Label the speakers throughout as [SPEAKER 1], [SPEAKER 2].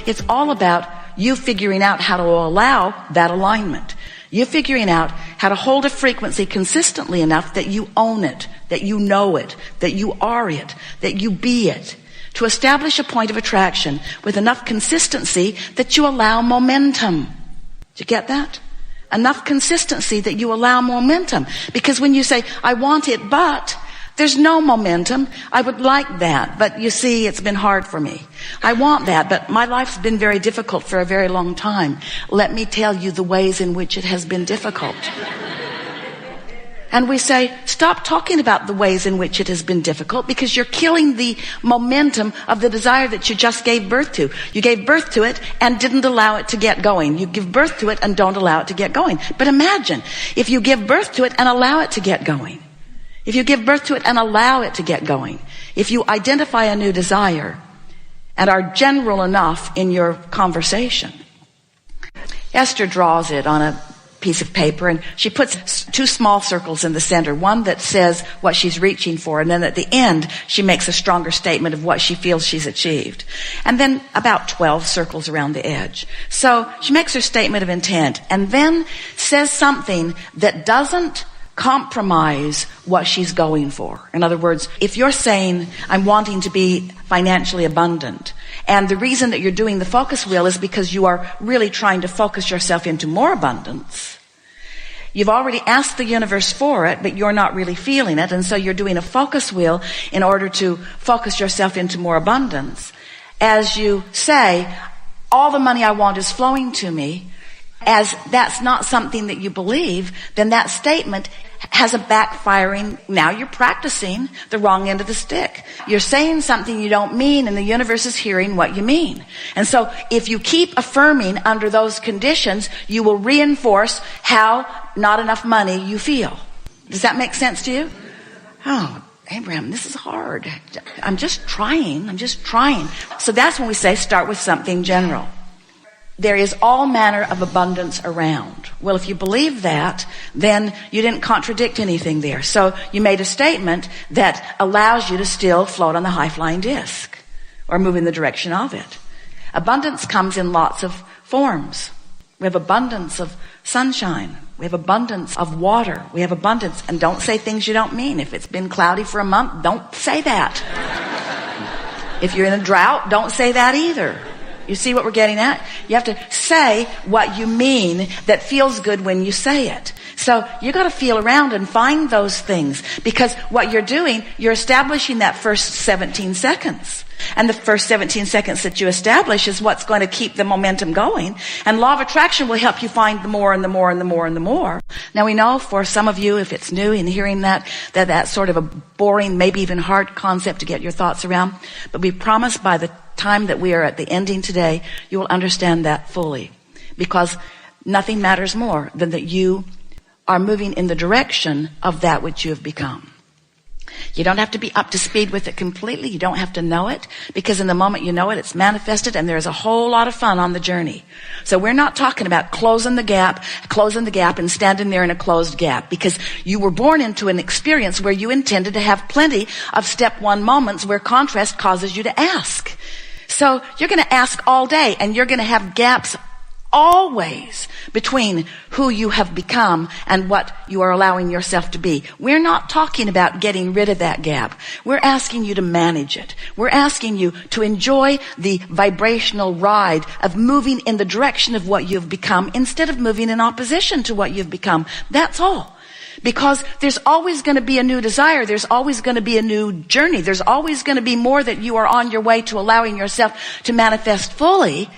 [SPEAKER 1] it's all about you figuring out how to allow that alignment. You figuring out how to hold a frequency consistently enough that you own it, that you know it, that you are it, that you be it. To establish a point of attraction with enough consistency that you allow momentum. Do you get that? Enough consistency that you allow momentum. Because when you say, I want it, but there's no momentum. I would like that, but you see, it's been hard for me. I want that, but my life's been very difficult for a very long time. Let me tell you the ways in which it has been difficult. And we say, stop talking about the ways in which it has been difficult, because you're killing the momentum of the desire that you just gave birth to. You gave birth to it and didn't allow it to get going. You give birth to it and don't allow it to get going. But imagine if you give birth to it and allow it to get going. If you give birth to it and allow it to get going. If you identify a new desire and are general enough in your conversation. Esther draws it on a piece of paper, and she puts two small circles in the center, one that says what she's reaching for, and then at the end she makes a stronger statement of what she feels she's achieved, and then about 12 circles around the edge. So she makes her statement of intent and then says something that doesn't compromise what she's going for. In other words, if you're saying, I'm wanting to be financially abundant, and the reason that you're doing the focus wheel is because you are really trying to focus yourself into more abundance. You've already asked the universe for it, but you're not really feeling it, and so you're doing a focus wheel in order to focus yourself into more abundance. As you say, all the money I want is flowing to me, as that's not something that you believe, then that statement has a backfiring. Now you're practicing the wrong end of the stick. You're saying something you don't mean, and the universe is hearing what you mean. And so if you keep affirming under those conditions, you will reinforce how not enough money you feel. Does that make sense to you? Oh, Abraham, this is hard. I'm just trying. So that's when we say start with something general. There is all manner of abundance around. Well, if you believe that, then you didn't contradict anything there. So you made a statement that allows you to still float on the high-flying disc or move in the direction of it. Abundance comes in lots of forms. We have abundance of sunshine. We have abundance of water. We have abundance. And don't say things you don't mean. If it's been cloudy for a month, don't say that. If you're in a drought, don't say that either. You see what we're getting at? You have to say what you mean that feels good when you say it. So you got to feel around and find those things, because what you're doing, you're establishing that first 17 seconds. And the first 17 seconds that you establish is what's going to keep the momentum going. And law of attraction will help you find the more and the more and the more and the more. Now we know for some of you, if it's new in hearing that sort of a boring, maybe even hard concept to get your thoughts around. But we promise by the time that we are at the ending today, you will understand that fully. Because nothing matters more than that you are moving in the direction of that which you have become. You don't have to be up to speed with it completely. You don't have to know it, because in the moment you know it, it's manifested, and there's a whole lot of fun on the journey. So we're not talking about closing the gap and standing there in a closed gap, because you were born into an experience where you intended to have plenty of step one moments where contrast causes you to ask. So you're going to ask all day, and you're going to have gaps always between who you have become and what you are allowing yourself to be. We're not talking about getting rid of that gap. We're asking you to manage it. We're asking you to enjoy the vibrational ride of moving in the direction of what you've become instead of moving in opposition to what you've become. That's all. Because there's always going to be a new desire. There's always going to be a new journey. There's always going to be more that you are on your way to allowing yourself to manifest fully.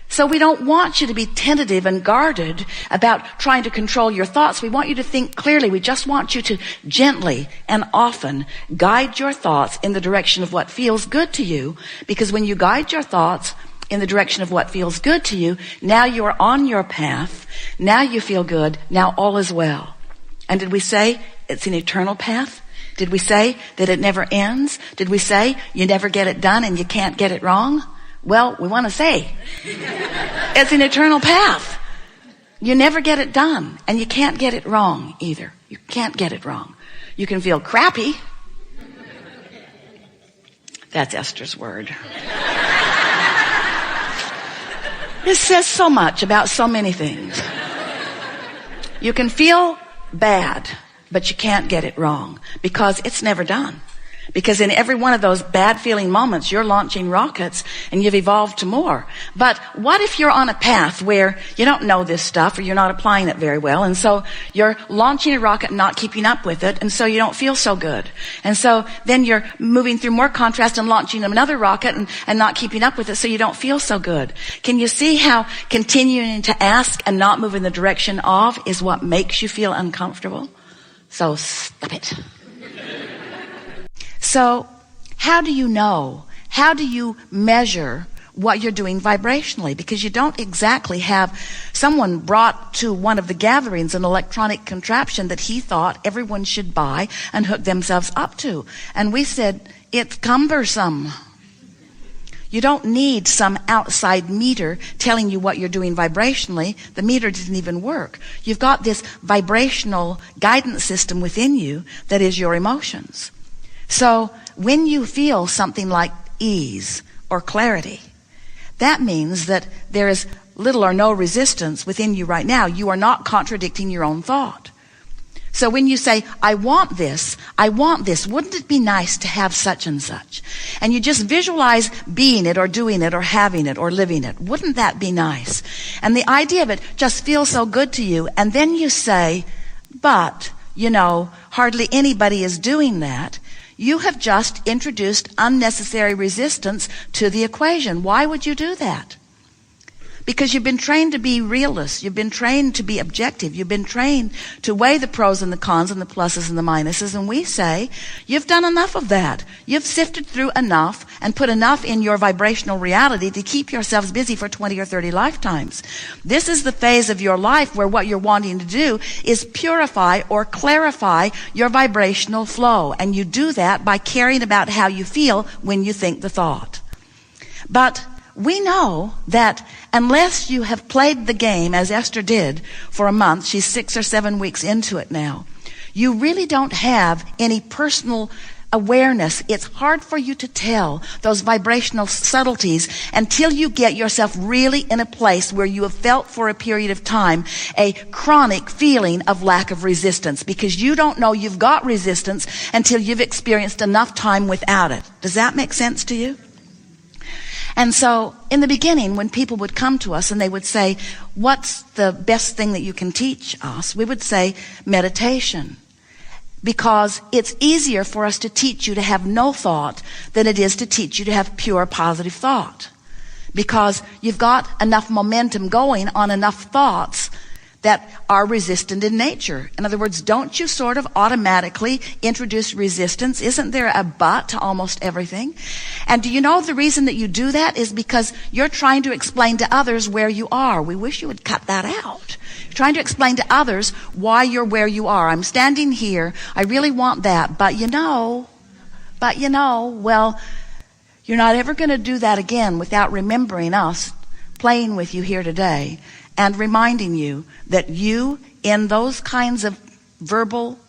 [SPEAKER 1] So we don't want you to be tentative and guarded about trying to control your thoughts. We want you to think clearly. We just want you to gently and often guide your thoughts in the direction of what feels good to you. Because when you guide your thoughts in the direction of what feels good to you, now you are on your path. Now you feel good. Now all is well. And did we say it's an eternal path? Did we say that it never ends? Did we say you never get it done and you can't get it wrong? Well, we want to say it's an eternal path. You never get it done, and you can't get it wrong either. You can't get it wrong. You can feel crappy. That's Esther's word. This says so much about so many things. You can feel bad, but you can't get it wrong because it's never done. Because in every one of those bad feeling moments, you're launching rockets and you've evolved to more. But what if you're on a path where you don't know this stuff or you're not applying it very well, and so you're launching a rocket and not keeping up with it, and so you don't feel so good. And so then you're moving through more contrast and launching another rocket and not keeping up with it, so you don't feel so good. Can you see how continuing to ask and not move in the direction of is what makes you feel uncomfortable? So stop it. So how do you know? How do you measure what you're doing vibrationally? Because you don't exactly have someone brought to one of the gatherings an electronic contraption that he thought everyone should buy and hook themselves up to. And we said, it's cumbersome. You don't need some outside meter telling you what you're doing vibrationally. The meter didn't even work. You've got this vibrational guidance system within you that is your emotions. So when you feel something like ease or clarity, that means that there is little or no resistance within you right now. You are not contradicting your own thought. So when you say, I want this, wouldn't it be nice to have such and such? And you just visualize being it or doing it or having it or living it. Wouldn't that be nice? And the idea of it just feels so good to you. And then you say, but, hardly anybody is doing that. You have just introduced unnecessary resistance to the equation. Why would you do that? Because you've been trained to be realist. You've been trained to be objective. You've been trained to weigh the pros and the cons and the pluses and the minuses. And we say, you've done enough of that. You've sifted through enough and put enough in your vibrational reality to keep yourselves busy for 20 or 30 lifetimes. This is the phase of your life where what you're wanting to do is purify or clarify your vibrational flow. And you do that by caring about how you feel when you think the thought. But we know that unless you have played the game, as Esther did, for a month, she's 6 or 7 weeks into it now, you really don't have any personal awareness. It's hard for you to tell those vibrational subtleties until you get yourself really in a place where you have felt for a period of time a chronic feeling of lack of resistance, because you don't know you've got resistance until you've experienced enough time without it. Does that make sense to you? And so in the beginning, when people would come to us and they would say, what's the best thing that you can teach us? We would say meditation. Because it's easier for us to teach you to have no thought than it is to teach you to have pure positive thought. Because you've got enough momentum going on enough thoughts that are resistant in nature. In other words, don't you sort of automatically introduce resistance? Isn't there a but to almost everything? And do you know the reason that you do that is because you're trying to explain to others where you are. We wish you would cut that out. You're trying to explain to others why you're where you are. I'm standing here. I really want that. But well, you're not ever going to do that again without remembering us playing with you here today and reminding you that you, in those kinds of verbal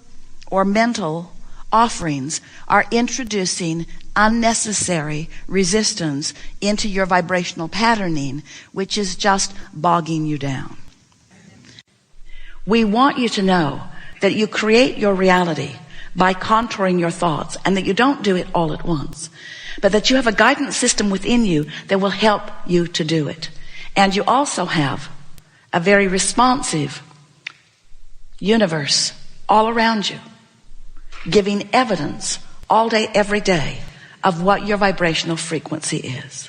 [SPEAKER 1] or mental offerings, are introducing unnecessary resistance into your vibrational patterning, which is just bogging you down. We want you to know that you create your reality by contouring your thoughts, and that you don't do it all at once, but that you have a guidance system within you that will help you to do it. And you also have a very responsive universe all around you, giving evidence all day, every day, of what your vibrational frequency is.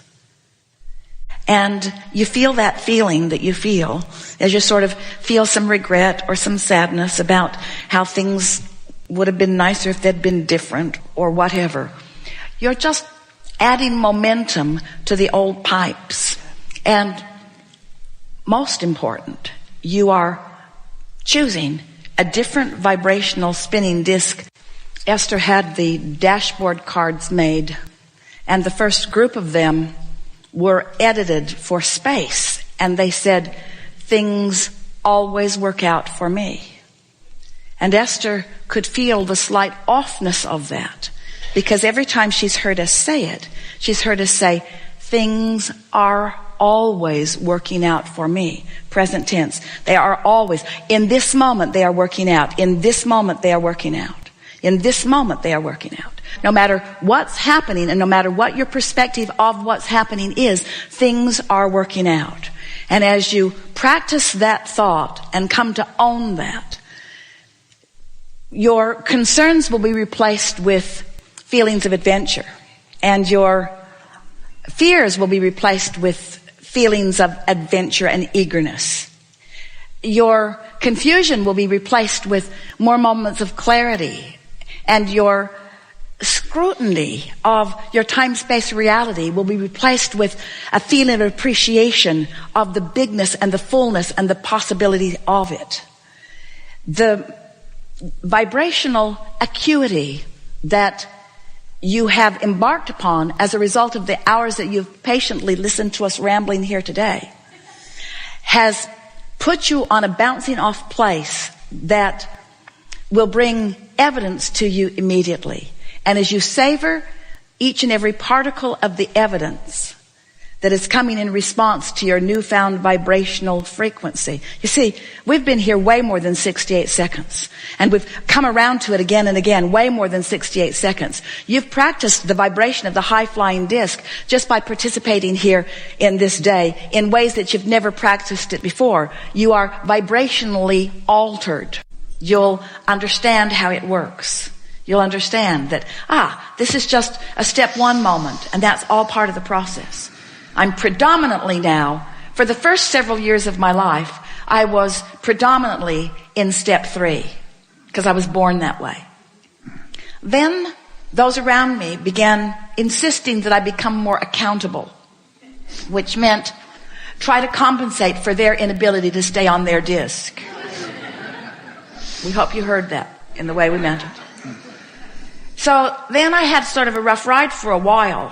[SPEAKER 1] And you feel that feeling that you feel as you sort of feel some regret or some sadness about how things would have been nicer if they'd been different or whatever. You're just adding momentum to the old pipes. And most important, you are choosing a different vibrational spinning disc. Esther had the dashboard cards made, and the first group of them were edited for space, and they said, things always work out for me. And Esther could feel the slight offness of that, because every time she's heard us say it, she's heard us say, things are always working out for me. Present tense. They are always. In this moment, they are working out. In this moment, they are working out. In this moment, they are working out. No matter what's happening and no matter what your perspective of what's happening is, things are working out. And as you practice that thought and come to own that, your concerns will be replaced with feelings of adventure, and your fears will be replaced with feelings of adventure and eagerness. Your confusion will be replaced with more moments of clarity, and your scrutiny of your time-space reality will be replaced with a feeling of appreciation of the bigness and the fullness and the possibility of it. The vibrational acuity that you have embarked upon as a result of the hours that you've patiently listened to us rambling here today has put you on a bouncing off place that will bring evidence to you immediately. And as you savor each and every particle of the evidence that is coming in response to your newfound vibrational frequency. You see, we've been here way more than 68 seconds. And we've come around to it again and again, way more than 68 seconds. You've practiced the vibration of the high-flying disc just by participating here in this day in ways that you've never practiced it before. You are vibrationally altered. You'll understand how it works. You'll understand that, this is just a step one moment, and that's all part of the process. I'm predominantly now, for the first several years of my life, I was predominantly in step 3, because I was born that way. Then, those around me began insisting that I become more accountable, which meant try to compensate for their inability to stay on their disc. We hope you heard that in the way we meant it. So then I had sort of a rough ride for a while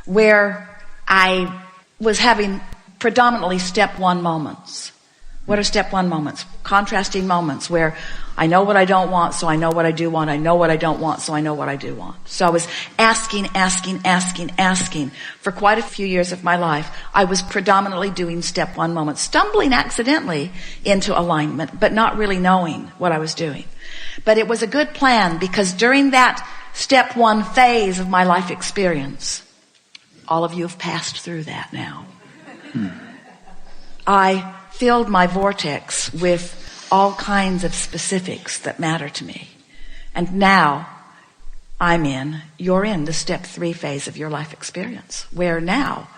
[SPEAKER 1] where I was having predominantly step 1 moments. What are step 1 moments? Contrasting moments where I know what I don't want, so I know what I do want. I know what I don't want, so I know what I do want. So I was asking for quite a few years of my life. I was predominantly doing step 1 moments, stumbling accidentally into alignment, but not really knowing what I was doing. But it was a good plan, because during that step 1 phase of my life experience, all of you have passed through that now. I filled my vortex with all kinds of specifics that matter to me. And now you're in the step 3 phase of your life experience, where now,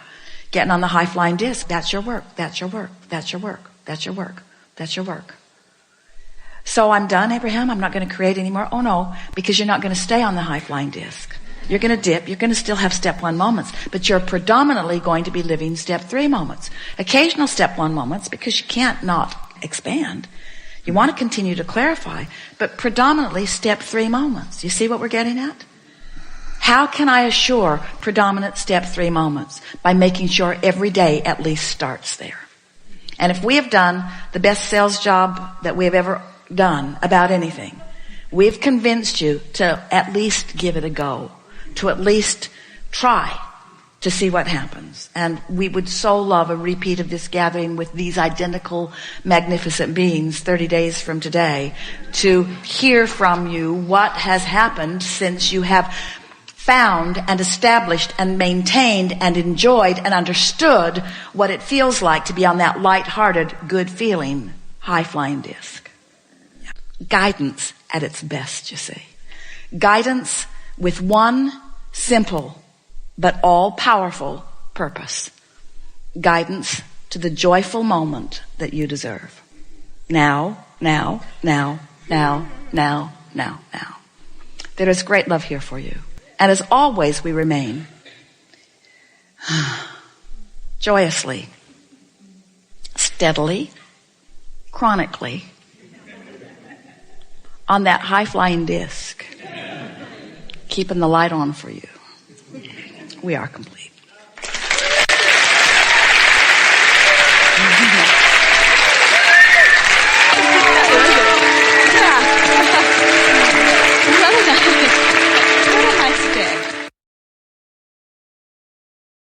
[SPEAKER 1] getting on the high-flying disc, that's your work, that's your work, that's your work, that's your work, that's your work. So I'm done, Abraham? I'm not going to create anymore? Oh no, because you're not going to stay on the high-flying disc. You're going to dip. You're going to still have step 1 moments, but you're predominantly going to be living step 3 moments. Occasional step 1 moments, because you can't not expand. You want to continue to clarify, but predominantly step 3 moments. You see what we're getting at? How can I assure predominant step 3 moments? By making sure every day at least starts there. And if we have done the best sales job that we have ever done about anything, we've convinced you to at least give it a go, to at least try to see what happens. And we would so love a repeat of this gathering with these identical magnificent beings 30 days from today, to hear from you what has happened since you have found and established and maintained and enjoyed and understood what it feels like to be on that light-hearted, good-feeling, high-flying disc. Guidance at its best, you see. Guidance with one simple but all-powerful purpose. Guidance to the joyful moment that you deserve. Now. There is great love here for you. And as always, we remain joyously, steadily, chronically on that high-flying disc, keeping the light on for you. We are complete.